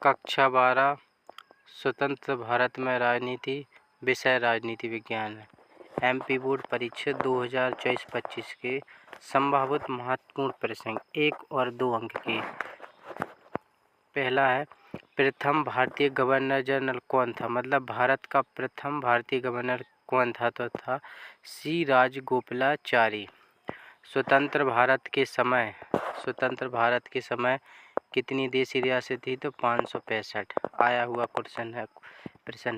कक्षा 12 स्वतंत्र भारत में राजनीति, विषय राजनीति विज्ञान है। एमपी बोर्ड परीक्षा 2024-25 के संभावित महत्वपूर्ण प्रश्न 1 और 2 अंक के। पहला है, प्रथम भारतीय गवर्नर जनरल कौन था? मतलब भारत का प्रथम भारतीय गवर्नर कौन था? तो था सी राजगोपालाचारी। स्वतंत्र भारत के समय कितनी देशी रियासत थी? तो 565। आया हुआ प्रश्न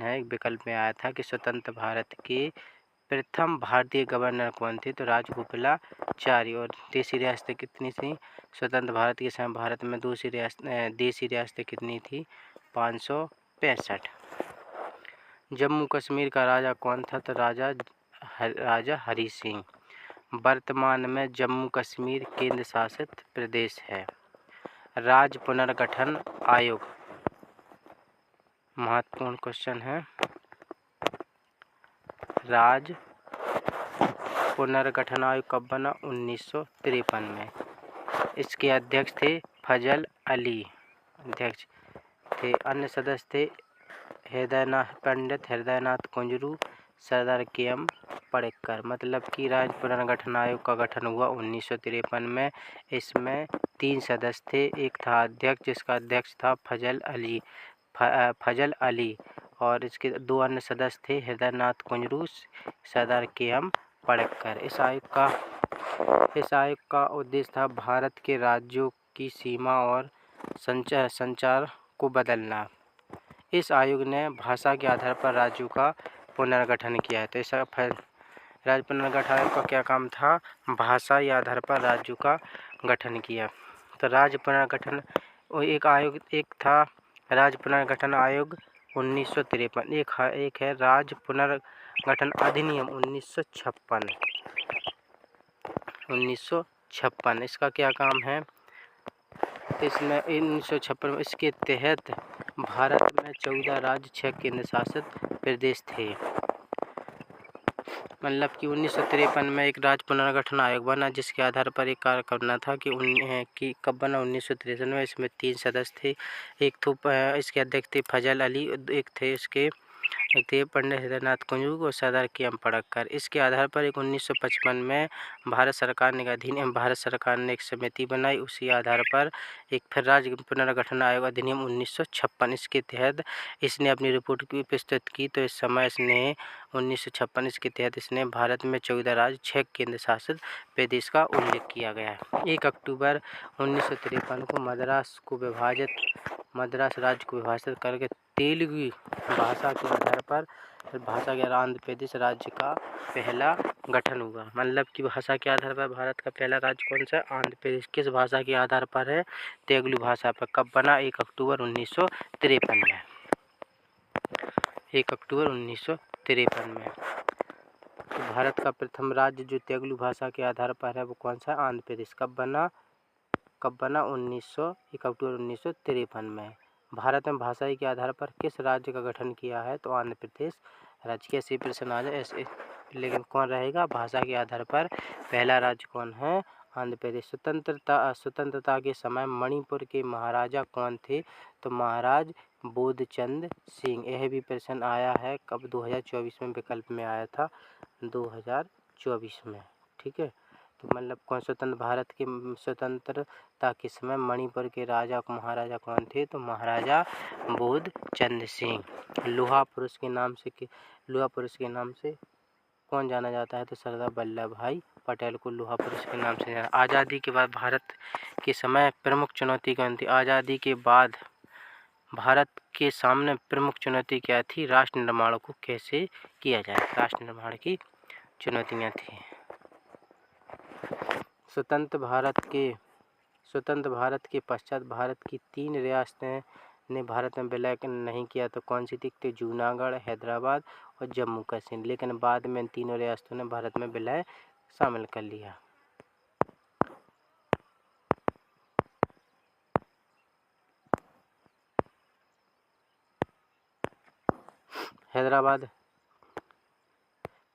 है विकल्प में आया था कि स्वतंत्र भारत के प्रथम भारतीय गवर्नर कौन थे? तो राजगोपालाचारी। और देशी रियासतें कितनी थी स्वतंत्र भारत के समय? भारत में देशी रियासतें कितनी थी? 565। जम्मू कश्मीर का राजा कौन था? तो राजा हरि सिंह। वर्तमान में जम्मू कश्मीर केंद्र शासित प्रदेश है। राज्य पुनर्गठन आयोग, महत्वपूर्ण क्वेश्चन है। राज्य पुनर्गठन आयोग कब बना? 1953 में। इसके अध्यक्ष थे फजल अली, अध्यक्ष थे। अन्य सदस्य थे पंडित हृदयनाथ कुंजरू, सरदार के.एम. पड़ेक्कर। मतलब कि राज्य पुनर्गठन आयोग का गठन हुआ 1953 में। इसमें 3 सदस्य थे। एक था अध्यक्ष, जिसका अध्यक्ष था फजल अली, और इसके 2 अन्य सदस्य थे हृदयनाथ कुंजरू, सरदार के.एम. पड़ेक्कर। इस आयोग का उद्देश्य था भारत के राज्यों की सीमा और संचार को बदलना। इस आयोग ने भाषा के आधार पर राज्यों का पुनर्गठन किया है। तो इस राज्य पुनर्गठन आयोग का क्या काम था? भाषा के आधार पर राज्यों का गठन किया। तो राज्य पुनर्गठन एक था राज्य पुनर्गठन आयोग 1953। एक है राज्य पुनर्गठन अधिनियम 1956। इसका क्या काम है? इसमें 1956 में इसके तहत भारत में 14 राज्य, 6 केंद्र शासित प्रदेश थे। मतलब कि 1953 में एक राज्य पुनर्गठन आयोग बना, जिसके आधार पर एक कार्य करना था कि कब बना? 1963 में। इसमें 3 सदस्य थे। इसके अध्यक्ष थे फजल अली, एक थे पंडित हृदयनाथ कुंजरू और सरदार के.एम. पड़ेक्कर। इसके आधार पर 1955 में भारत सरकार ने एक समिति बनाई। उसी आधार पर एक फिर राज्य पुनर्गठन आयोग अधिनियम 1956। इसके तहत इसने अपनी रिपोर्ट की प्रस्तुत की। तो इस समय इसने 1956 के तहत इसने भारत में 14 राज्य, 6 केंद्र शासित प्रदेश का उल्लेख किया गया है। 1 अक्टूबर 1953 को मद्रास राज्य को विभाजित करके तेलुगु भाषा के आधार पर आंध्र प्रदेश राज्य का पहला गठन हुआ। मतलब कि भाषा के आधार पर भारत का पहला राज्य कौन सा है? आंध्र प्रदेश। किस भाषा के आधार पर है? तेलुगु भाषा पर। कब बना? 1 अक्टूबर 1953 में। 1 अक्टूबर 1953 में। तो भारत का प्रथम राज्य जो तेलुगु भाषा के आधार पर है वो कौन सा? आंध्र प्रदेश। कब बना? 1 अक्टूबर 1953 में। भारत में भाषा के आधार पर किस राज्य का गठन किया है? तो आंध्र प्रदेश राज्य। कैसे प्रश्न आ जाए ऐसे, लेकिन कौन रहेगा? भाषा के आधार पर पहला राज्य कौन है? आंध्र प्रदेश। स्वतंत्रता के समय मणिपुर के महाराजा कौन थे? तो महाराज बोधचंद सिंह। यह भी प्रश्न आया है कब? 2024 में विकल्प में आया था, 2024 में। ठीक है। तो मतलब कौन स्वतंत्रता के समय मणिपुर के महाराजा कौन थे? तो महाराजा बोधचंद सिंह। लोहा पुरुष के नाम से कौन जाना जाता है? तो सरदार वल्लभ भाई पटेल को लोहा पुरुष के नाम से जाना। आज़ादी के बाद भारत के समय प्रमुख चुनौती कौन थी? आज़ादी के बाद भारत के सामने प्रमुख चुनौती क्या थी? राष्ट्र निर्माण को कैसे किया जाए, राष्ट्र निर्माण की चुनौतियाँ थी। स्वतंत्र भारत के पश्चात भारत की 3 रियासतें ने भारत में विलय नहीं किया। तो कौन सी थी? तो जूनागढ़, हैदराबाद और जम्मू कश्मीर। लेकिन बाद में इन तीनों रियासतों ने भारत में विलय शामिल कर लिया।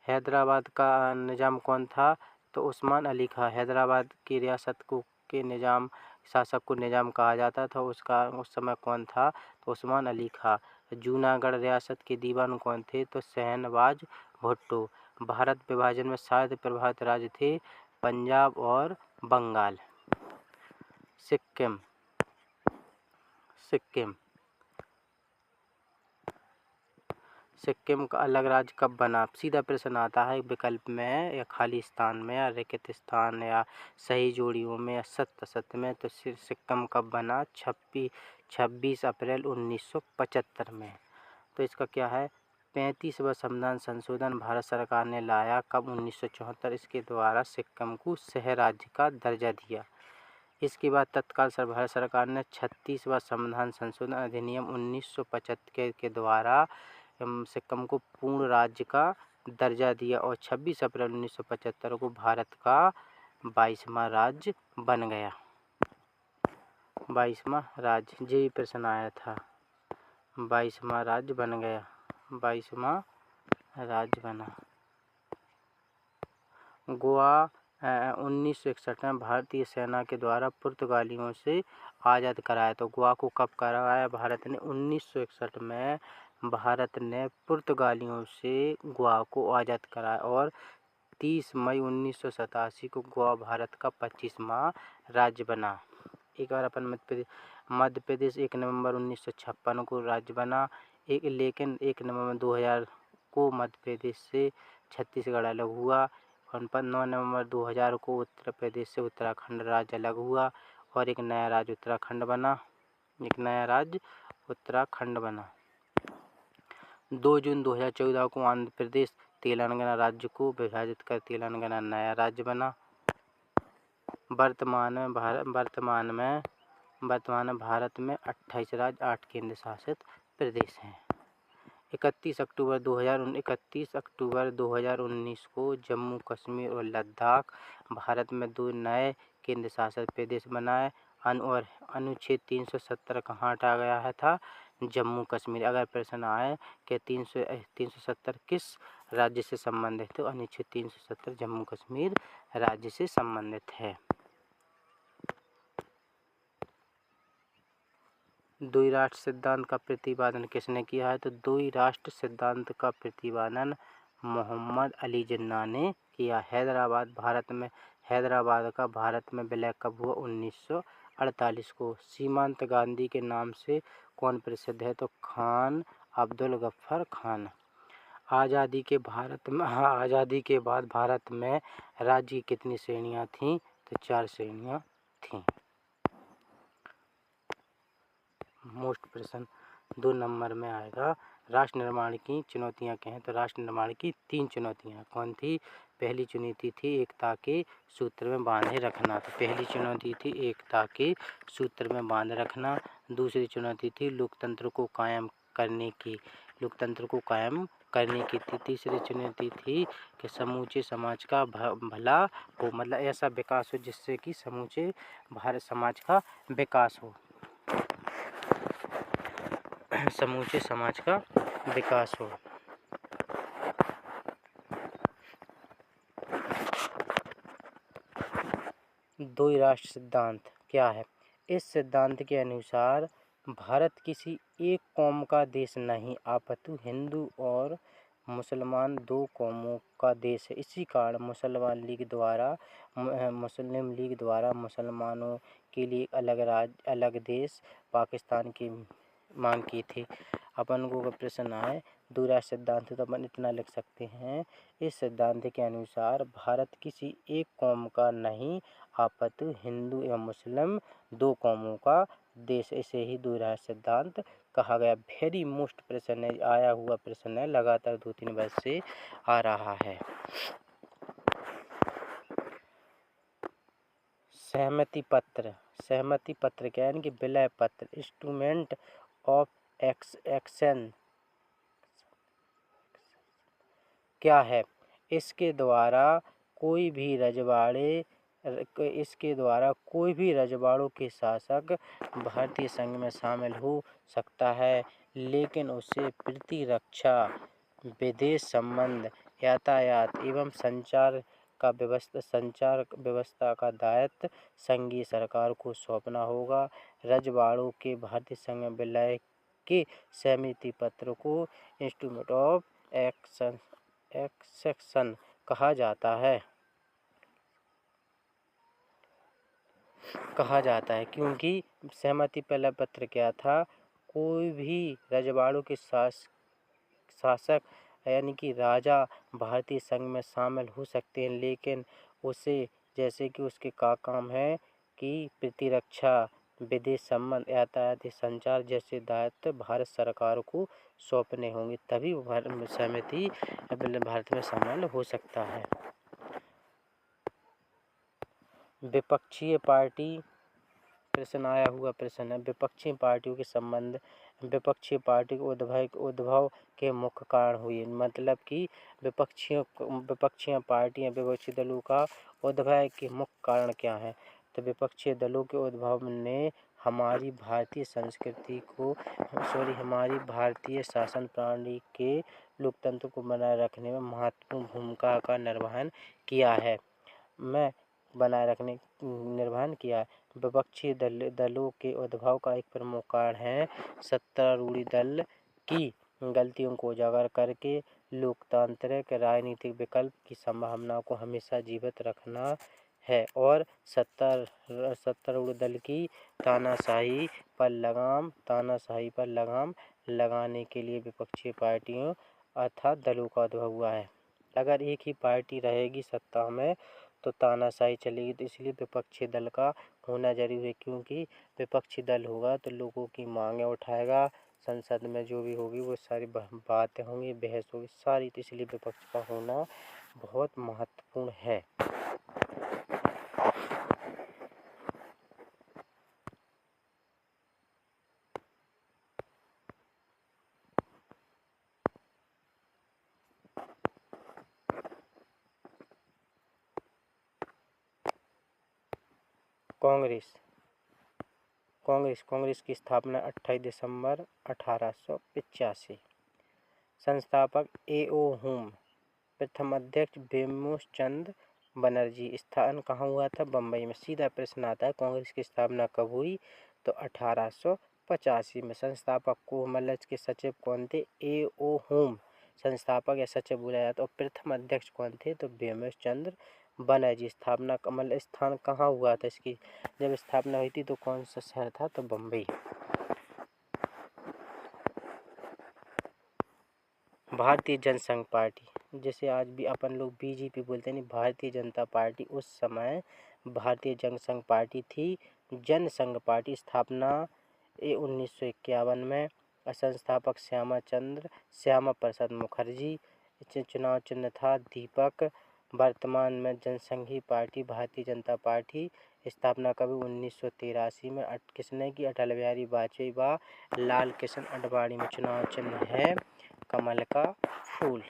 हैदराबाद का निजाम कौन था? तो उस्मान अली खां। हैदराबाद की रियासत के निजाम शासक को निजाम कहा जाता था, उसका उस समय कौन था? तो उस्मान अली खां। जूनागढ़ रियासत के दीवान कौन थे? तो शहनवाज भुट्टो। भारत विभाजन में शायद प्रभावित राज्य थे पंजाब और बंगाल। सिक्किम। सिक्किम सिक्किम का अलग राज्य कब बना? सीधा प्रश्न आता है विकल्प में या खाली स्थान में या रिक्त स्थान या सही जोड़ियों में या सत्य असत्य में। तो सिक्किम कब बना? 26 अप्रैल 1975 में। तो इसका क्या है? 35वां संविधान संशोधन भारत सरकार ने लाया कब? 1974। इसके द्वारा सिक्किम को सह राज्य का दर्जा दिया। इसके बाद तत्काल भारत सरकार ने 36वां संविधान संशोधन अधिनियम 1975 के द्वारा सिक्किम को पूर्ण राज्य का दर्जा दिया और 26 अप्रैल 1975 को भारत का 22वां राज्य बन गया। 22वां राज्य, ये प्रश्न आया था। 22वां राज्य बन गया। 22वां राज्य बना। गोवा 1961 में भारतीय सेना के द्वारा पुर्तगालियों से आज़ाद कराया। तो गोवा को कब कराया भारत ने? 1961 में भारत ने पुर्तगालियों से गोवा को आज़ाद कराया और 30 मई 1987 को गोवा भारत का 25वां राज्य बना। एक बार अपन मध्य प्रदेश 1 नवंबर 1956 को राज्य बना। लेकिन 1 नवंबर 2000 को मध्य प्रदेश से छत्तीसगढ़ अलग हुआ। और 9 नवंबर 2000 को उत्तर प्रदेश से उत्तराखंड राज्य अलग हुआ और एक नया राज्य उत्तराखंड बना। 2 जून 2014 को आंध्र प्रदेश तेलंगाना राज्य को विभाजित कर तेलंगाना नया राज्य बना। वर्तमान में भारत में 28 राज्य 8 केंद्र शासित प्रदेश हैं। 31 अक्टूबर 2019 को जम्मू कश्मीर और लद्दाख भारत में 2 नए केंद्र शासित प्रदेश बनाए। और अनुच्छेद 370 कहाँ हटाया गया था? जम्मू कश्मीर। अगर प्रश्न आए कि 370 किस राज्य से संबंधित है? तो अनुच्छेद 370 जम्मू कश्मीर राज्य से संबंधित है। द्वि राष्ट्र सिद्धांत का प्रतिपादन किसने किया है? तो द्वि राष्ट्र सिद्धांत का प्रतिपादन मोहम्मद अली जिन्ना ने किया। हैदराबाद का भारत में विलय कब हुआ? 1948 को। सीमांत गांधी के नाम से कौन प्रसिद्ध है? तो खान अब्दुल गफ्फार खान। आज़ादी के बाद भारत में राज्य की कितनी श्रेणियां थीं? तो 4 श्रेणियां थीं। मोस्ट प्रश्न 2 नंबर में आएगा। राष्ट्र निर्माण की चुनौतियां क्या हैं? तो राष्ट्र निर्माण की 3 चुनौतियां कौन थी? पहली चुनौती थी एकता के सूत्र में बांधे रखना। तो पहली चुनौती थी एकता के सूत्र में बांधे रखना। दूसरी चुनौती थी लोकतंत्र को कायम करने की। तीसरी चुनौती थी कि समूचे समाज का भला हो, मतलब ऐसा विकास हो जिससे कि समूचे भारत समाज का विकास हो। समूचे समाज का विकास हो। द्वि राष्ट्र सिद्धांत क्या है? इस सिद्धांत के अनुसार भारत किसी एक कौम का देश नहीं अपितु हिंदू और मुसलमान 2 कौमों का देश है। इसी कारण मुस्लिम लीग द्वारा मुसलमानों के लिए अलग देश पाकिस्तान की मांग की थी। अपन को प्रश्न आए द्वि राष्ट्र सिद्धांत, तो अपन इतना लिख सकते हैं। इस सिद्धांत के अनुसार भारत किसी एक कौम का नहीं अपितु हिंदू एवं मुस्लिम 2 कौमों का देश, इसे ही द्वि राष्ट्र सिद्धांत कहा गया। वेरी मोस्ट प्रश्न है, आया हुआ प्रश्न है, लगातार 2-3 वर्ष से आ रहा है। सहमति पत्र क्या है? कि विलय पत्र, इंस्ट्रूमेंट ऑफ एक्शन क्या है? इसके द्वारा कोई भी रजवाड़ों के शासक भारतीय संघ में शामिल हो सकता है, लेकिन उसे प्रतिरक्षा, विदेश संबंध, यातायात एवं संचार का संचार व्यवस्था का दायित्व संघीय सरकार को सौंपना होगा। रजवाड़ों के भारतीय संघ में विलय के सहमति पत्र को इंस्ट्रूमेंट ऑफ एक्सेशन कहा जाता है क्योंकि सहमति पहला पत्र क्या था, कोई भी रजवाड़ों के शासक यानी कि राजा भारतीय संघ में शामिल हो सकते हैं, लेकिन उसे जैसे कि उसके का काम है कि प्रतिरक्षा, विदेश संबंध, यातायात, संचार जैसे दायित्व भारत सरकार को सौंपने होंगे, तभी वो सहमति भारत में शामिल हो सकता है। विपक्षीय पार्टी प्रश्न आया हुआ प्रश्न है, विपक्षी पार्टियों के संबंध, विपक्षी पार्टी के उद्भव के मुख्य कारण हुए, मतलब कि विपक्षी पार्टियां, विपक्षी दलों का उद्भव के मुख्य कारण क्या है। तो विपक्षी दलों के उद्भव ने हमारी भारतीय संस्कृति को हमारी भारतीय शासन प्रणाली के लोकतंत्र को बनाए रखने में महत्वपूर्ण भूमिका का निर्वहन किया है। विपक्षी दलों के उद्भव का एक प्रमुख कारण है सत्तारूढ़ दल की गलतियों को उजागर करके लोकतांत्रिक राजनीतिक विकल्प की संभावना को हमेशा जीवित रखना है और सत्तारूढ़ दल की तानाशाही पर लगाम लगाने के लिए विपक्षी पार्टियों अर्थात दलों का उद्भव हुआ है। अगर एक ही पार्टी रहेगी सत्ता में तो तानाशाही चलेगी, तो इसलिए विपक्षी दल का होना जरूरी है, क्योंकि विपक्षी दल होगा तो लोगों की मांगें उठाएगा, संसद में जो भी होगी वो सारी बातें होंगी, बहस होगी सारी, तो इसलिए विपक्ष का होना बहुत महत्वपूर्ण है। कांग्रेस की स्थापना 28 दिसंबर 1885। संस्थापक A.O. हुम। प्रथम अध्यक्ष बिमोश-चंद्र बनर्जी। स्थान कहाँ हुआ था? बम्बई में। सीधा प्रश्न आता है कांग्रेस की स्थापना कब हुई? तो 1885 में। संस्थापक कोमलज के सचिव कौन थे? A.O. हुम संस्थापक या सचिव बोला जाता। और प्रथम अध्यक्ष कौन थे? तो बिमोश-चंद्र बनर्जी। स्थापना कमल स्थान कहाँ हुआ था इसकी? जब स्थापना हुई थी तो कौन सा शहर था? तो बम्बई। भारतीय जनसंघ पार्टी, जैसे आज भी अपन लोग बीजेपी बोलते हैं, भारतीय जनता पार्टी उस समय भारतीय जनसंघ पार्टी थी। जनसंघ पार्टी स्थापना 1951 में। संस्थापक श्यामा प्रसाद मुखर्जी। चुनाव चिन्ह था दीपक। वर्तमान में जनसंघी पार्टी भारतीय जनता पार्टी। स्थापना कभी 1983 में। किसने की? अटल बिहारी वाजपेयी व लाल कृष्ण आडवाणी में। चुनाव चिन्ह है कमल का फूल।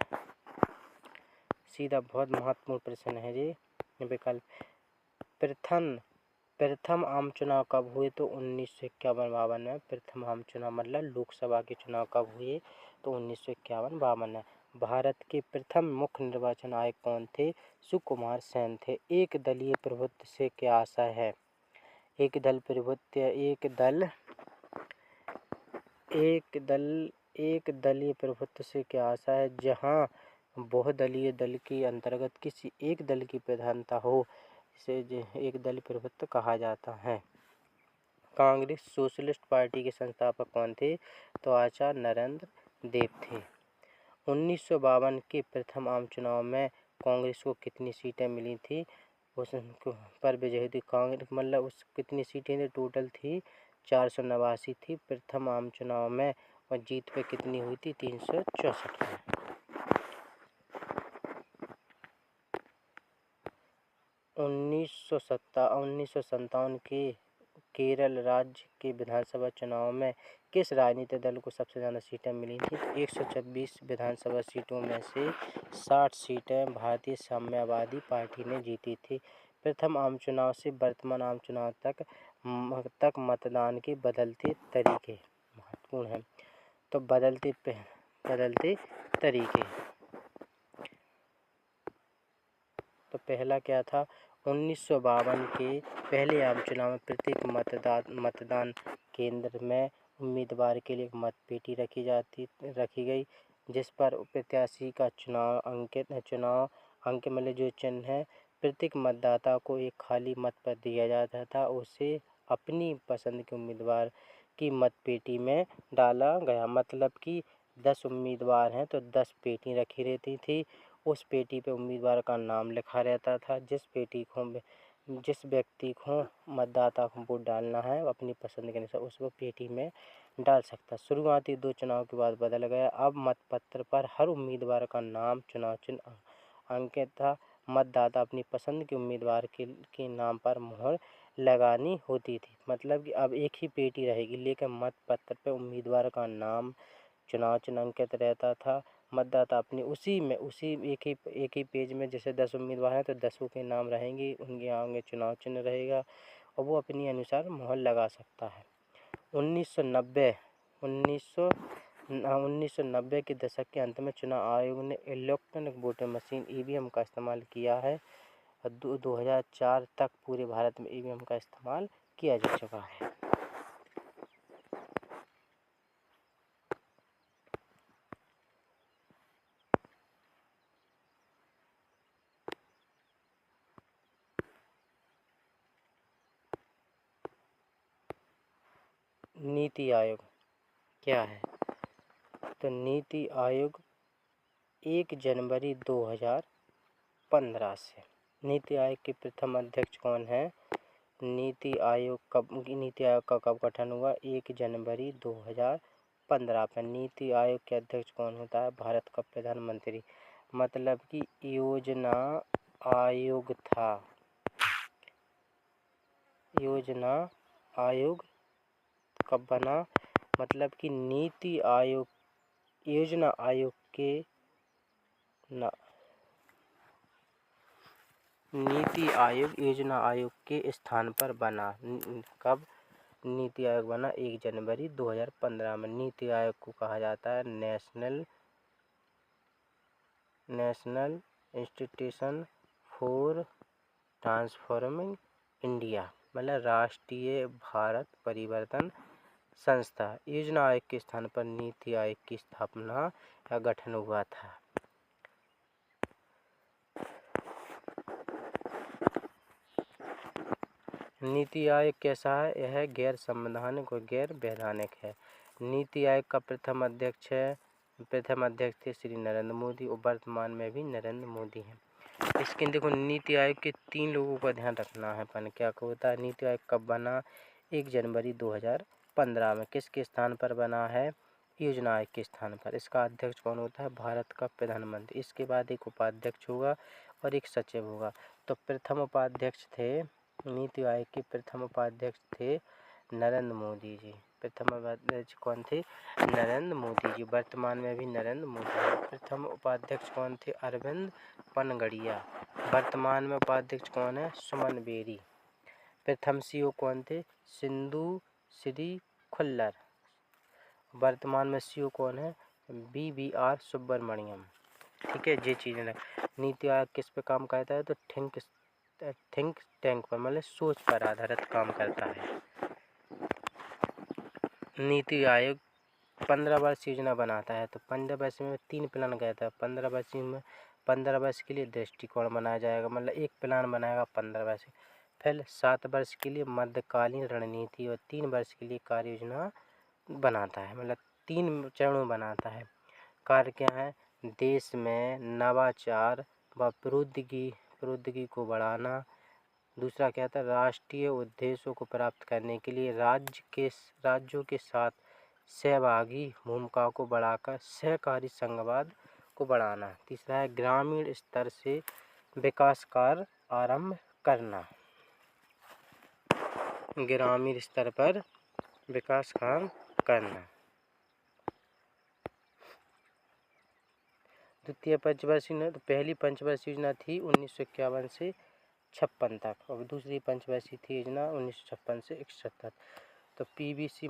सीधा बहुत महत्वपूर्ण प्रश्न है ये। विकल्प प्रथम आम चुनाव कब हुए? तो 1951-52 में। प्रथम आम चुनाव मतलब लोकसभा के चुनाव कब हुए? तो 1951-52 में। भारत के प्रथम मुख्य निर्वाचन आयुक्त कौन थे? सुकुमार सेन थे। एक दलीय प्रभुत्व से क्या आशय है? एक दलीय प्रभुत्व से क्या आशा है? जहां बहुदलीय दल के अंतर्गत किसी एक दल की प्रधानता हो, इसे एक दलीय प्रभुत्व कहा जाता है। कांग्रेस सोशलिस्ट पार्टी के संस्थापक कौन थे? तो आचार्य नरेंद्र देव थे। 1952 के प्रथम आम चुनाव में कांग्रेस को कितनी सीटें मिली थी? उस पर विजय हुई थी कांग्रेस, मतलब उस कितनी सीटें थी? टोटल थी 489 थी प्रथम आम चुनाव में। और जीत पे कितनी हुई थी? 364 में। 1957 के केरल राज्य के विधानसभा चुनाव में किस राजनीतिक दल को सबसे ज़्यादा सीटें मिली थी? 126 विधानसभा सीटों में से 60 सीटें भारतीय साम्यवादी पार्टी ने जीती थी। प्रथम आम चुनाव से वर्तमान आम चुनाव तक मतदान के बदलते तरीके महत्वपूर्ण हैं। तो बदलते तरीके। तो तो पहला क्या था, 1952 के पहले आम चुनाव में प्रत्येक मतदान केंद्र में उम्मीदवार के लिए एक मतपेटी रखी गई, जिस पर प्रत्याशी का चुनाव अंक मतलब जो चिन्ह है, प्रत्येक मतदाता को एक खाली मत पर दिया जाता था। उसे अपनी पसंद के उम्मीदवार की मतपेटी में डाला गया। मतलब कि 10 उम्मीदवार हैं तो 10 पेटी रखी रहती थी। उस पेटी पे उम्मीदवार का नाम लिखा रहता था। जिस व्यक्ति को मतदाता को वोट डालना है अपनी पसंद के अनुसार उस वो पेटी में डाल सकता। शुरुआती 2 चुनाव के बाद बदल गया। अब मतपत्र पर हर उम्मीदवार का नाम चुनाव चिन्ह अंकित था। मतदाता अपनी पसंद के उम्मीदवार के नाम पर मोहर लगानी होती थी। मतलब कि अब एक ही पेटी रहेगी, लेकिन मतपत्र पे उम्मीदवार का नाम चुनाव चिन्ह अंकित रहता था। मतदाता अपनी उसी एक ही पेज में जैसे 10 उम्मीदवार हैं तो 10 के नाम रहेंगे, उनके आगे चुनाव चिन्ह रहेगा और वो अपनी अनुसार मोहर लगा सकता है। 1990 के दशक के अंत में चुनाव आयोग ने इलेक्ट्रॉनिक वोटिंग मशीन ईवीएम का इस्तेमाल किया है। 2004 तक पूरे भारत में ईवीएम का इस्तेमाल किया जा चुका है। नीति आयोग क्या है? तो नीति आयोग 1 जनवरी 2015 से। नीति आयोग के प्रथम अध्यक्ष कौन है? नीति आयोग का कब गठन हुआ? 1 जनवरी 2015 पर। नीति आयोग के अध्यक्ष कौन होता है? भारत का प्रधानमंत्री। मतलब कि योजना आयोग था। योजना आयोग कब बना? मतलब कि योजना आयोग योजना आयोग के स्थान पर बना। कब नीति आयोग बना? 1 जनवरी 2015 में। नीति आयोग को कहा जाता है national institution for transforming India, मतलब राष्ट्रीय भारत परिवर्तन संस्था। योजना आयोग के स्थान पर नीति आयोग की स्थापना या गठन हुआ था। नीति आयोग कैसा है? यह गैर संवैधानिक और गैर वैधानिक है। नीति आयोग का प्रथम अध्यक्ष थे श्री नरेंद्र मोदी और वर्तमान में भी नरेंद्र मोदी हैं। इसके देखो नीति आयोग के 3 लोगों का ध्यान रखना है अपन क्या होता है। नीति आयोग कब बना? 1 जनवरी 2015 में। किसके स्थान पर बना है? योजना आयोग के स्थान पर। इसका अध्यक्ष कौन होता है? भारत का प्रधानमंत्री। इसके बाद एक उपाध्यक्ष होगा और एक सचिव होगा। तो प्रथम उपाध्यक्ष थे नीति आयोग के प्रथम उपाध्यक्ष थे नरेंद्र मोदी जी। प्रथम उपाध्यक्ष कौन थे? नरेंद्र मोदी जी। वर्तमान में भी नरेंद्र मोदी। प्रथम उपाध्यक्ष कौन थे? अरविंद पनगड़िया। वर्तमान में उपाध्यक्ष कौन है? सुमन बेरी। प्रथम सीईओ कौन थे? सिंधु श्री खुल्लर। वर्तमान में सीईओ कौन है? BVR सुब्रमण्यम। ठीक है, ये चीज़ें। नीति आयोग किस पे काम करता है? तो थिंक टैंक पर, मतलब सोच पर आधारित काम करता है। नीति आयोग 15 वर्ष योजना बनाता है। तो 15 वर्ष में 3 प्लान कहता है। 15 वर्ष के लिए दृष्टिकोण बनाया जाएगा, मतलब एक प्लान बनाएगा 15 वर्ष। फिर 7 वर्ष के लिए मध्यकालीन रणनीति और 3 वर्ष के लिए कार्य योजना बनाता है, मतलब 3 चरणों बनाता है। कार्य क्या है? देश में नवाचार व प्रौद्योगिकी को बढ़ाना। दूसरा क्या था? राष्ट्रीय उद्देश्यों को प्राप्त करने के लिए राज्यों के साथ सहभागी भूमिका को बढ़ाकर सहकारी संघवाद को बढ़ाना। तीसरा है ग्रामीण स्तर से विकास कार्य आरंभ करना। ग्रामीण स्तर पर विकास कार्य करना। द्वितीय पंचवर्षीय योजना, तो पहली पंचवर्षीय योजना थी 1951 से 56 तक और दूसरी पंचवर्षीय थी योजना 1956 से 61। तो PVC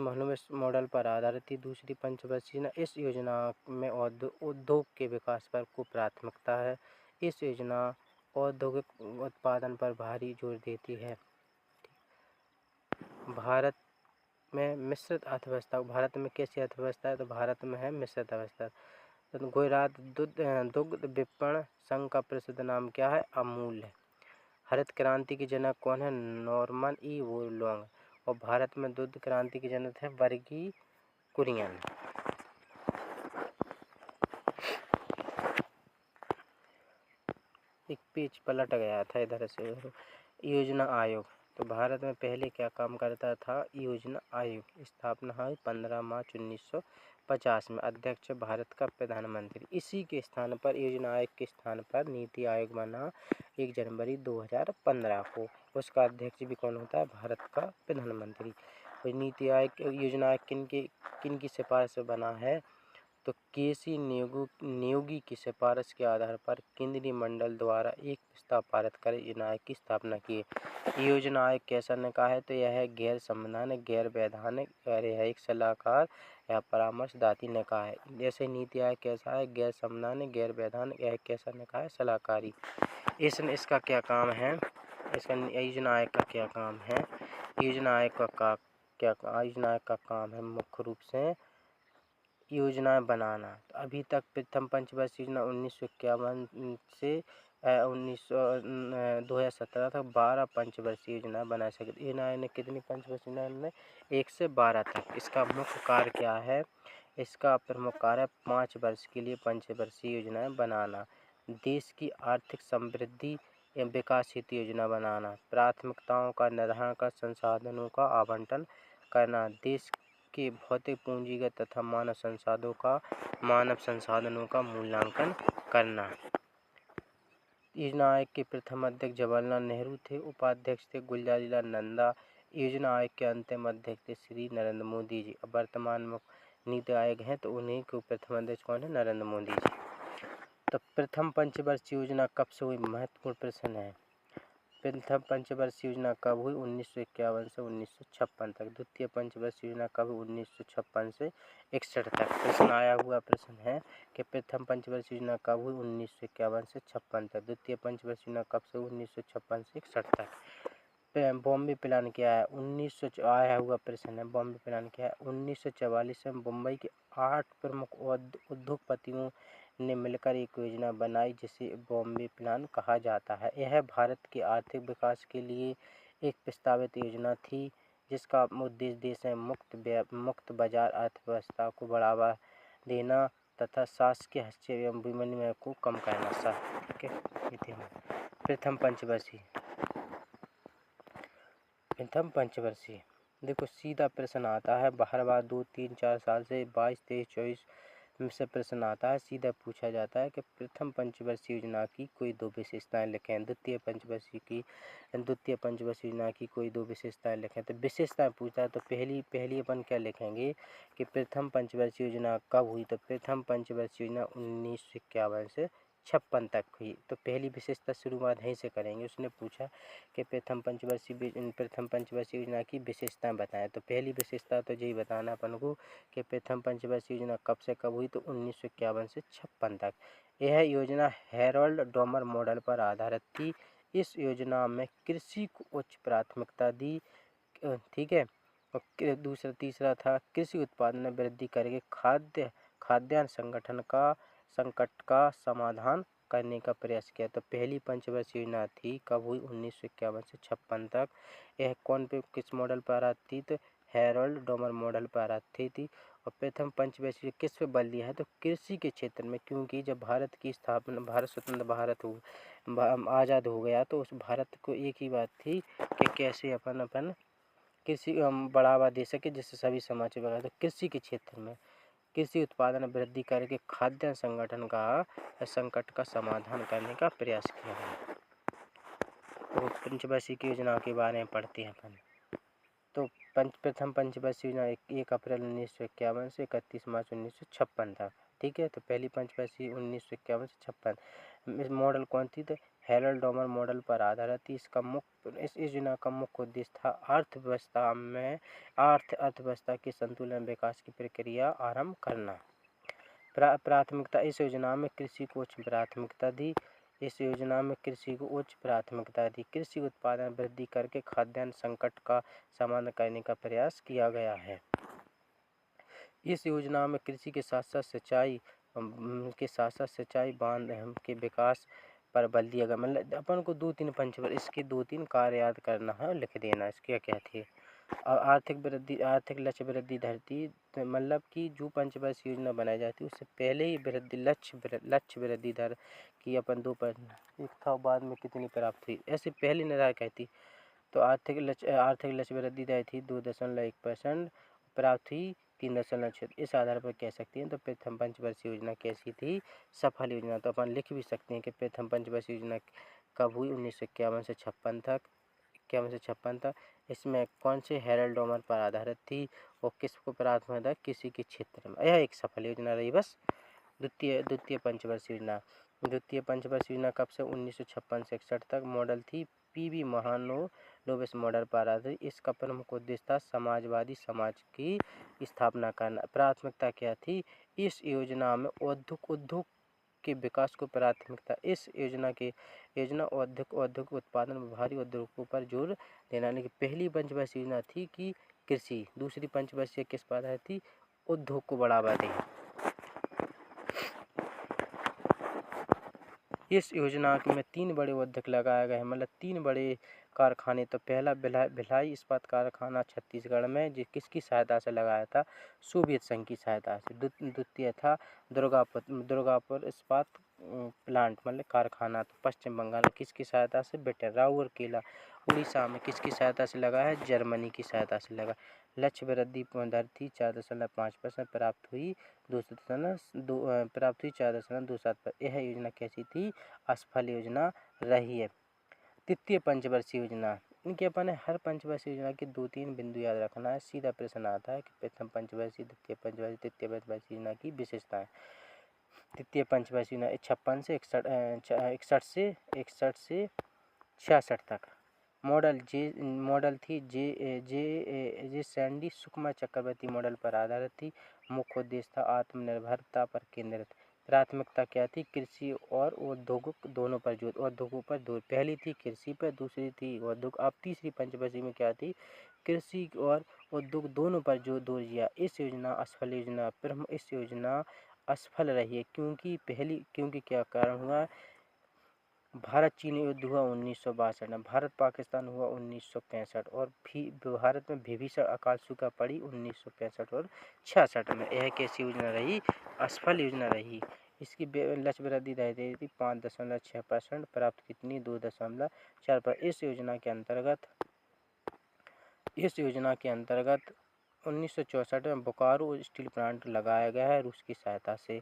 मॉडल पर आधारित थी दूसरी पंचवर्षीय योजना। इस योजना में उद्योग के विकास पर को प्राथमिकता है। इस योजना औद्योगिक उत्पादन पर भारी जोर देती है। भारत में मिश्रित अर्थव्यवस्था, भारत में कैसी अर्थव्यवस्था है, तो भारत में है मिश्रित अवस्था। तो गुजरात दुग्ध विपणन संघ का प्रसिद्ध नाम क्या है, अमूल है। हरित क्रांति के जनक कौन है, नॉर्मन ई वोरलॉन्ग। और भारत में दुग्ध क्रांति के जनक है वर्गीज कुरियन। एक पेज पलट गया था इधर से। योजना आयोग, तो भारत में पहले क्या काम करता था, योजना आयोग। स्थापना हुई 15 मार्च 1950 में। अध्यक्ष भारत का प्रधानमंत्री। इसी के स्थान पर, योजना आयोग के स्थान पर नीति आयोग बना 1 जनवरी 2015 को। उसका अध्यक्ष भी कौन होता है, भारत का प्रधानमंत्री। तो नीति आयोग, योजना आयोग किन की सिफारिश से बना है, तो केसी नियोगी की सिफारिश के आधार पर केंद्रीय मंडल द्वारा एक प्रस्ताव पारित कर योजना आयोग की स्थापना की। योजना आयोग कैसा निकाय है, तो यह है गैर संवैधानिक, गैर वैधानिक, यह एक सलाहकार या परामर्शदात्री निकाय है। जैसे नीति आयोग कैसा है, गैर संवैधानिक, गैर वैधानिक, यह कैसा निकाय है, सलाहकारी। इसका क्या काम है, इसका योजना आयोग का क्या काम है, योजना आयोग का काम है मुख्य रूप से योजनाएं बनाना। तो अभी तक प्रथम पंचवर्षीय योजना 1951 से 2017 तक 12 पंचवर्षीय योजना बना सके। योजना ने कितनी पंचवर्षीय योजना में, 1 से 12 तक। इसका मुख्य कार्य क्या है, इसका प्रमुख कार्य 5 वर्ष के लिए पंचवर्षीय योजनाएं बनाना, देश की आर्थिक समृद्धि एवं विकास हेतु योजना बनाना, प्राथमिकताओं का निर्धारण कर संसाधनों का आवंटन करना, देश के भौतिक, पूंजीगत तथा मानव संसाधनों का मूल्यांकन करना। योजना आयोग के प्रथम अध्यक्ष जवाहरलाल नेहरू थे। उपाध्यक्ष थे गुलजारीलाल नंदा। योजना आयोग के अंतिम अध्यक्ष थे श्री नरेंद्र मोदी जी। अब वर्तमान में नीति आयोग हैं, तो उन्हीं के प्रथम अध्यक्ष कौन है, नरेंद्र मोदी जी। तो प्रथम पंचवर्षीय योजना कब से हुई, महत्वपूर्ण प्रश्न है। प्रथम पंचवर्षीय योजना कब हुई, 1951 से 1956 तक। द्वितीय पंचवर्षीय योजना कब हुई, 1956 से 61 तक। प्रश्न आया हुआ प्रश्न है कि प्रथम पंचवर्षीय योजना कब हुई, 1951 से 56 तक। द्वितीय पंचवर्षीय योजना कब से हुई, 1956 से 61 तक। बॉम्बे प्लान क्या है, 1900 आया हुआ प्रश्न है, बॉम्बे प्लान क्या है। 1944 में मुंबई के 8 प्रमुख उद्योगपतियों ने मिलकर एक योजना बनाई जिसे बॉम्बे प्लान कहा जाता है। यह भारत के आर्थिक विकास के लिए एक प्रस्तावित योजना थी, जिसका उद्देश्य देश में मुक्त बाजार अर्थव्यवस्था को बढ़ावा देना तथा शासकीय हस्तक्षेप एवं विनिमय को कम करना था। ठीक है, प्रथम पंचवर्षीय देखो सीधा प्रश्न आता है, हर बार 2, 3, 4 साल से 22, 23, 24 में से प्रश्न आता है। सीधा पूछा जाता है कि प्रथम पंचवर्षीय योजना की कोई 2 विशेषताएं लिखें। द्वितीय पंचवर्षीय योजना की कोई 2 विशेषताएं लिखें। तो विशेषताएं पूछता है, तो पहली अपन क्या लिखेंगे कि प्रथम पंचवर्षीय योजना कब हुई, तो प्रथम पंचवर्षीय योजना 1951 से 56 तक हुई। तो पहली विशेषता शुरुआत यहीं से करेंगे। उसने पूछा कि प्रथम पंचवर्षीय योजना की विशेषताएं बताएं। तो पहली विशेषता तो यही बताना अपन को कि प्रथम पंचवर्षीय योजना कब से कब हुई, तो 1951 से 56 तक। यह योजना हैरोल्ड डोमर मॉडल पर आधारित थी। इस योजना में कृषि को उच्च प्राथमिकता दी। ठीक है, और तीसरा था कृषि उत्पादन में वृद्धि करके खाद्यान्न संकट का समाधान करने का प्रयास किया। तो पहली पंचवर्षीय योजना थी, कब हुई, 1951 से 56 तक। यह किस मॉडल पर आधारित थी, तो हैरोल्ड डोमर मॉडल पर आधारित थी। और प्रथम पंचवर्षीय किस पे बल दिया है, तो कृषि के क्षेत्र में, क्योंकि जब भारत की स्थापना, स्वतंत्र आज़ाद हो गया, तो उस भारत को एक ही बात थी कि कैसे अपन कृषि बढ़ावा दे सके, जिससे सभी समाज वगैरह। तो कृषि के क्षेत्र में कृषि उत्पादन वृद्धि करके खाद्यान्न संकट का समाधान करने का प्रयास किया है। तो पंचवर्षीय की योजना के बारे में पढ़ते हैं अपन। तो प्रथम पंचवर्षीय योजना 1 अप्रैल 1951 से 31 मार्च 1956 तक। ठीक है, तो पहली पंचवर्षीय 1951 से 56। इस मॉडल कौन थी, तो हैरोल्ड डोमर मॉडल पर आधारित थी। इस योजना का मुख्य उद्देश्य था अर्थव्यवस्था के संतुलन विकास की प्रक्रिया आरंभ करना। प्राथमिकता, इस योजना में कृषि को उच्च प्राथमिकता दी। इस योजना में कृषि को उच्च प्राथमिकता दी। कृषि उत्पादन वृद्धि करके खाद्यान्न संकट का समाधान करने का प्रयास किया गया है। इस योजना में कृषि के साथ साथ सिंचाई बांध के विकास पर बल दिया गया। मतलब अपन को 2-3 पंचवर्षीय इसके 2-3 कार्य याद करना है और लिख देना इसके क्या थी। आर्थिक लक्ष्य वृद्धि धरती, मतलब कि जो पंचवर्षीय योजना बनाई जाती है उससे पहले ही लक्ष्य वृद्धि दर की अपन 2 था, बाद में कितनी प्राप्त हुई ऐसे पहले निर्धारित कहती। तो आर्थिक लक्ष्य वृद्धि दर थी 2.1%, प्राप्त हुई 3.6। इस आधार पर कह सकते हैं तो प्रथम पंचवर्षीय योजना कैसी थी, सफल योजना। तो अपन लिख भी सकते हैं कि प्रथम पंचवर्षीय योजना कब हुई, 1951 से 56 तक। इसमें कौन से हेरल्ड डोमर पर आधारित थी और किसको प्राथमिकता किसी के क्षेत्र में, यह एक सफल योजना रही। बस द्वितीय पंचवर्षीय योजना कब से, 1956 से 61 तक। मॉडल थी पीवी महालनोबिस मॉडल पर आधारित। इसका प्रमुख उद्देश्य था समाजवादी समाज की स्थापना करना। प्राथमिकता क्या थी, इस योजना में उद्योग के विकास को प्राथमिकता। इस योजना औद्योगिक उत्पादन में भारी उद्योगों पर जोर देना। यानी कि पहली पंचवर्षीय योजना थी कि कृषि, दूसरी पंचवर्षीय किस पर आधारित थी, उद्योग को बढ़ावा दें। इस योजना में 3 बड़े उद्योग लगाए गए हैं, मतलब 3 बड़े कारखाने। तो पहला भिलाई इस्पात कारखाना छत्तीसगढ़ में, जो किसकी सहायता से लगाया था, सोवियत संघ की सहायता से। द्वितीय था दुर्गापुर इस्पात प्लांट, मतलब कारखाना, तो पश्चिम बंगाल में किसकी सहायता से, ब्रिटेन। राउरकेला उड़ीसा में किसकी सहायता से लगा है, जर्मनी की सहायता से लगा। लक्ष्य वृद्धि दर थी 4.5%, प्राप्त हुई 4.27%। यह योजना कैसी थी, असफल योजना रही है। तृतीय पंचवर्षीय योजना, इनके अपन हर पंचवर्षीय योजना के 2-3 बिंदु याद रखना है। सीधा प्रश्न आता है कि प्रथम पंचवर्षीय, द्वितीय पंचवर्षीय, तृतीय पंचवर्षीय योजना की विशेषताएं। तृतीय पंचवर्षीय योजना 56 से 61 से 66 तक। मॉडल थी जे सैंडी सुकमा चक्रवर्ती मॉडल पर आधारित थी। मुख्य उद्देश्य था आत्मनिर्भरता पर केंद्रित। प्राथमिकता क्या थी, कृषि और औद्योगिक दोनों पर जोर, उद्योगों पर जोर। पहली थी कृषि पर, दूसरी थी उद्योग। अब तीसरी पंचवर्षीय में क्या थी, कृषि और उद्योग दोनों पर जोर दिया। इस योजना असफल रही है क्योंकि क्या कारण हुआ, भारत चीन युद्ध हुआ 1962 में, भारत पाकिस्तान हुआ 1965 और भारत में भीषण अकाल सूखा पड़ी 1965 और 66 में। यह कैसी योजना रही, असफल योजना रही। इसकी लक्ष्य वृद्धि दर थी 5.6%, प्राप्त कितनी, 2.4 पर। इस योजना के अंतर्गत 1964 में बोकारो स्टील प्लांट लगाया गया है रूस की सहायता से।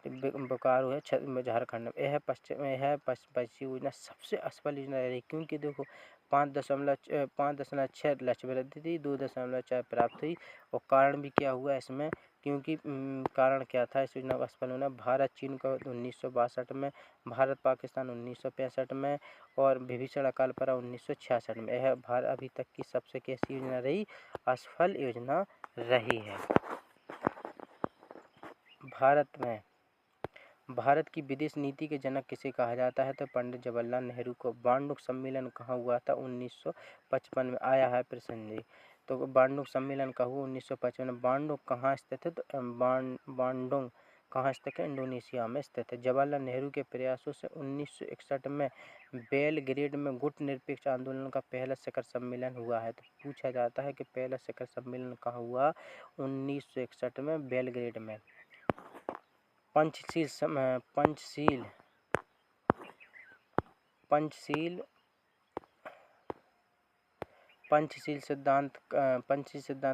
बोकारो है झारखंड में। यह पश्चिम योजना सबसे असफल योजना रही क्योंकि देखो 5.6 लक्ष्य वृद्धि थी, 2.4 प्राप्त हुई। और कारण भी क्या हुआ इसमें, क्योंकि कारण क्या था इस योजना को असफल होना, भारत चीन का 1962 में, भारत पाकिस्तान 1965 में और भीषण अकाल पड़ा 1966 में। यह भारत अभी तक की सबसे कैसी योजना रही, असफल योजना रही है। भारत की विदेश नीति के जनक किसे कहा जाता है, तो पंडित जवाहरलाल नेहरू को। बांडुक सम्मेलन कहाँ हुआ था, 1955 में। आया है प्रश्न जी। तो बांडुक सम्मेलन कहाँ हुआ, 1955 में। बांडुक कहाँ स्थित है, तो बांडुंग कहाँ स्थित है, इंडोनेशिया में स्थित है। जवाहरलाल नेहरू के प्रयासों से 1961 में बेलग्रेड में गुट निरपेक्ष आंदोलन का पहला शिखर सम्मेलन हुआ है। तो पूछा जाता है कि पहला शिखर सम्मेलन कहाँ हुआ, 1961 में बेलग्रेड में। पंचशील सिद्धांत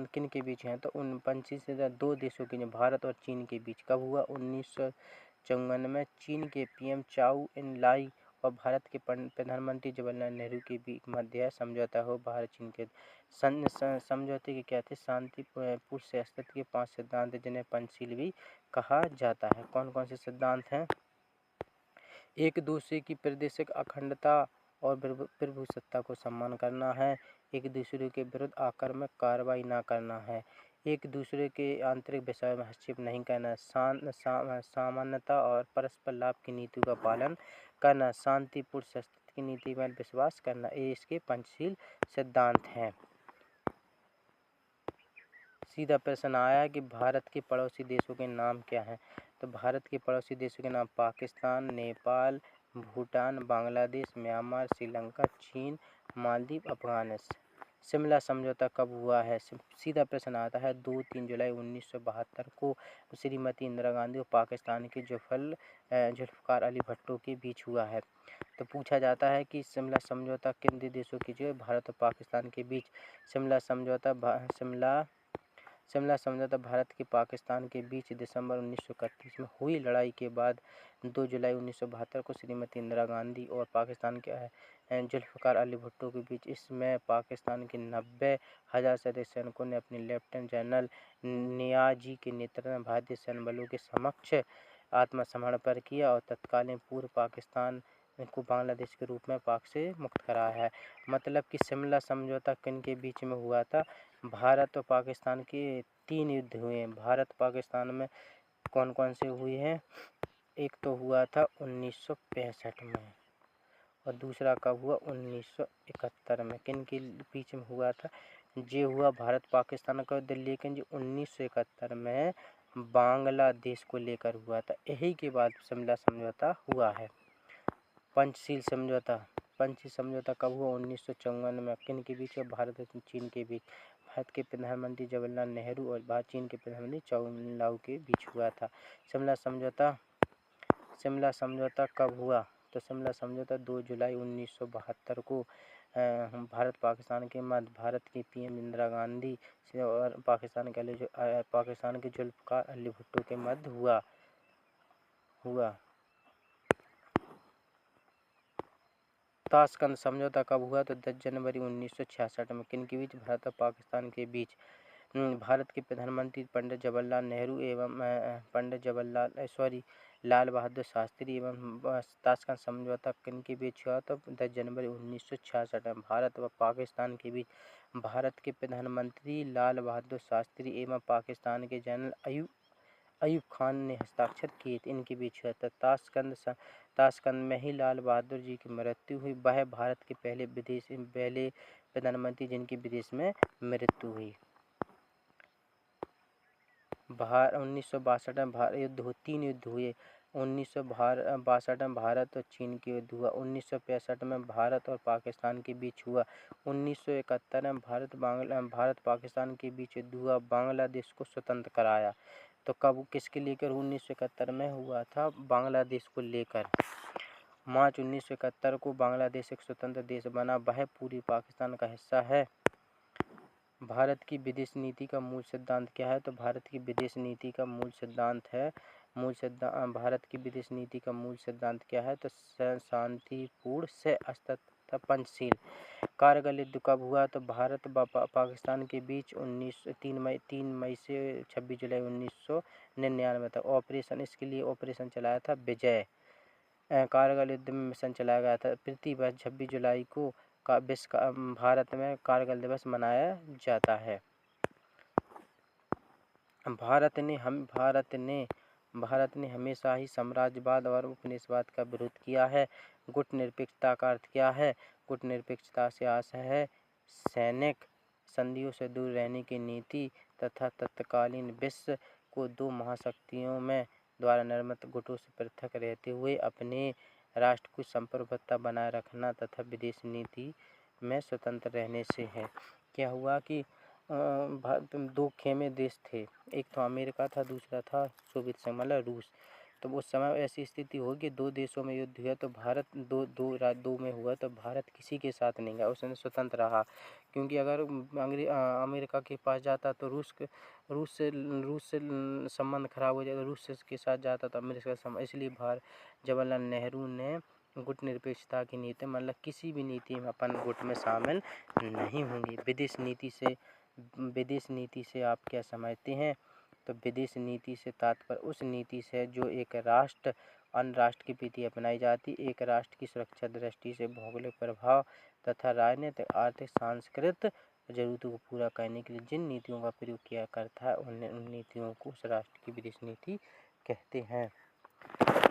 किन के बीच हैं, तो उन पंचशील सिद्धांत 2 देशों के, भारत और चीन के बीच। कब हुआ, 1954 में। चीन के पीएम चाउ इन लाई और भारत के प्रधानमंत्री जवाहरलाल नेहरू के बीच मध्य समझौता हो भारत चीन के। समझौते के क्या थे, शांतिपूर्ण से अस्तित्व के 5 सिद्धांत जिन्हें पंचशील भी कहा जाता है। कौन कौन से सिद्धांत हैं, एक दूसरे की प्रादेशिक अखंडता और प्रभुसत्ता को सम्मान करना है, एक दूसरे के विरुद्ध आक्रामक कार्रवाई न करना है, एक दूसरे के आंतरिक विषय में हस्तक्षेप नहीं करना, समानता और परस्पर लाभ की नीति का पालन करना, शांतिपूर्ण संस्कृति की नीति में विश्वास करना, ये इसके पंचशील सिद्धांत हैं। सीधा प्रश्न आया कि भारत के पड़ोसी देशों के नाम क्या हैं। तो भारत के पड़ोसी देशों के नाम पाकिस्तान, नेपाल, भूटान, बांग्लादेश, म्यांमार, श्रीलंका, चीन, मालदीव, अफगानिस्तान। शिमला समझौता कब हुआ है? सीधा प्रश्न आता है 2-3 जुलाई 1972 को श्रीमती इंदिरा गांधी और पाकिस्तान के जुल्फ़िकार अली भुट्टो के बीच हुआ है। तो पूछा जाता है कि शिमला समझौता किन देशों के जो भारत और पाकिस्तान के बीच शिमला समझौता भारत के पाकिस्तान के बीच दिसंबर 1931 में हुई लड़ाई के बाद 2 जुलाई 1972 को श्रीमती इंदिरा गांधी और पाकिस्तान के जुल्फ़िकार अली भुट्टो के बीच। इसमें पाकिस्तान के 90,000 से अधिक सैनिकों ने अपने लेफ्टिनेंट जनरल नियाज़ी के नेतृत्व में भारतीय सैन्य बलों के समक्ष आत्मसमर्पण किया और तत्कालीन पूर्व पाकिस्तान को बांग्लादेश के रूप में पाक से मुक्त कराया है। मतलब कि शिमला समझौता किन के बीच में हुआ था? भारत और पाकिस्तान के 3 युद्ध हुए हैं। भारत पाकिस्तान में कौन कौन से हुए हैं? एक तो हुआ था 1965 में और दूसरा कब हुआ? 1971 में। किन के बीच में हुआ था? ये हुआ भारत पाकिस्तान का युद्ध, लेकिन जो 1971 में बांग्लादेश को लेकर हुआ था। यही के बाद शिमला समझौता हुआ है। पंचशील समझौता कब हुआ? 1954 में। किन के बीच? भारत और चीन के बीच। भारत के प्रधानमंत्री जवाहरलाल नेहरू और चीन के प्रधानमंत्री चाउलाओ के बीच हुआ था। शिमला समझौता कब हुआ? तो शिमला समझौता 2 जुलाई 1972 को भारत पाकिस्तान के मध्य भारत की पीएम इंदिरा गांधी से और पाकिस्तान के जुल्फ़िकार अली भुट्टो के मध्य हुआ। ताशकंद समझौता कब हुआ? तो 10 जनवरी 1966 में। किन के बीच? भारत और पाकिस्तान के बीच। भारत के प्रधानमंत्री पंडित जवाहरलाल नेहरू एवं लाल बहादुर शास्त्री एवं ताशकंद समझौता किन के बीच हुआ? तो 10 जनवरी 1966 में। भारत व पाकिस्तान के बीच। भारत के प्रधानमंत्री लाल बहादुर शास्त्री एवं पाकिस्तान के जनरल अयूब खान ने हस्ताक्षर किए थे। इनके बीच हुआ था। ताशकंद में ही लाल बहादुर जी की मृत्यु हुई। वह भारत के पहले प्रधानमंत्री जिनकी विदेश में मृत्यु हुई। 1962 में 3 युद्ध हुए। 1962 में भारत और चीन के युद्ध हुआ। 1965 में भारत और पाकिस्तान के बीच हुआ। 1971 में भारत पाकिस्तान के बीच युद्ध हुआ। बांग्लादेश को स्वतंत्र कराया। तो कब किसके लेकर? 1971 में हुआ था बांग्लादेश को लेकर। मार्च 1971 को बांग्लादेश एक स्वतंत्र देश बना। वह पूर्वी पाकिस्तान का हिस्सा है। भारत की विदेश नीति का मूल सिद्धांत क्या है? तो भारत की विदेश नीति का मूल सिद्धांत है भारत की विदेश नीति का मूल सिद्धांत क्या है? तो शांतिपूर्ण सह पंचशील। कारगिल युद्ध कब हुआ? तो भारत व पाकिस्तान के बीच 3 मई से 26 जुलाई 1999 तक। इसके लिए ऑपरेशन चलाया था विजय। कारगिल युद्ध में मिशन चलाया गया था। प्रति वर्ष 26 जुलाई को भारत में कारगिल दिवस मनाया जाता है। भारत ने हमेशा ही साम्राज्यवाद और उपनिवेशवाद का विरोध किया है। गुटनिरपेक्षता का अर्थ क्या है? गुटनिरपेक्षता से आशय है सैनिक संधियों से दूर रहने की नीति तथा तत्कालीन विश्व को 2 महाशक्तियों में द्वारा निर्मित गुटों से पृथक रहते हुए अपने राष्ट्र को संप्रभुता बनाए रखना तथा विदेश नीति में स्वतंत्र रहने से है। क्या हुआ कि 2 खेमे देश थे। एक तो अमेरिका था, दूसरा था सोवियत संघ मतलब रूस। तो उस समय ऐसी स्थिति होगी 2 देशों में युद्ध हुआ तो भारत दो में हुआ तो भारत किसी के साथ नहीं गया, उसने स्वतंत्र रहा। क्योंकि अगर अमेरिका के पास जाता तो रूस से संबंध खराब हो जाता, रूस के साथ जाता तो अमेरिका का संबंध। इसलिए जवाहरलाल नेहरू ने गुटनिरपेक्षता की नीति मतलब किसी भी नीति में अपन गुट में शामिल नहीं होंगे। विदेश नीति से आप क्या समझते हैं? तो विदेश नीति से तात्पर्य उस नीति से जो एक राष्ट्र अन्य राष्ट्र के प्रति अपनाई जाती, एक राष्ट्र की सुरक्षा दृष्टि से भौगोलिक प्रभाव तथा राजनीतिक, आर्थिक, सांस्कृतिक ज़रूरतों को पूरा करने के लिए जिन नीतियों का प्रयोग किया करता है उन नीतियों को उस राष्ट्र की विदेश नीति कहते हैं।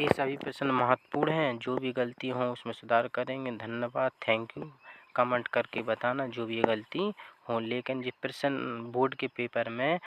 ये सभी प्रश्न महत्वपूर्ण हैं, जो भी गलती हो उसमें सुधार करेंगे। धन्यवाद, थैंक यू। कमेंट करके बताना जो भी गलती हो, लेकिन ये प्रश्न बोर्ड के पेपर में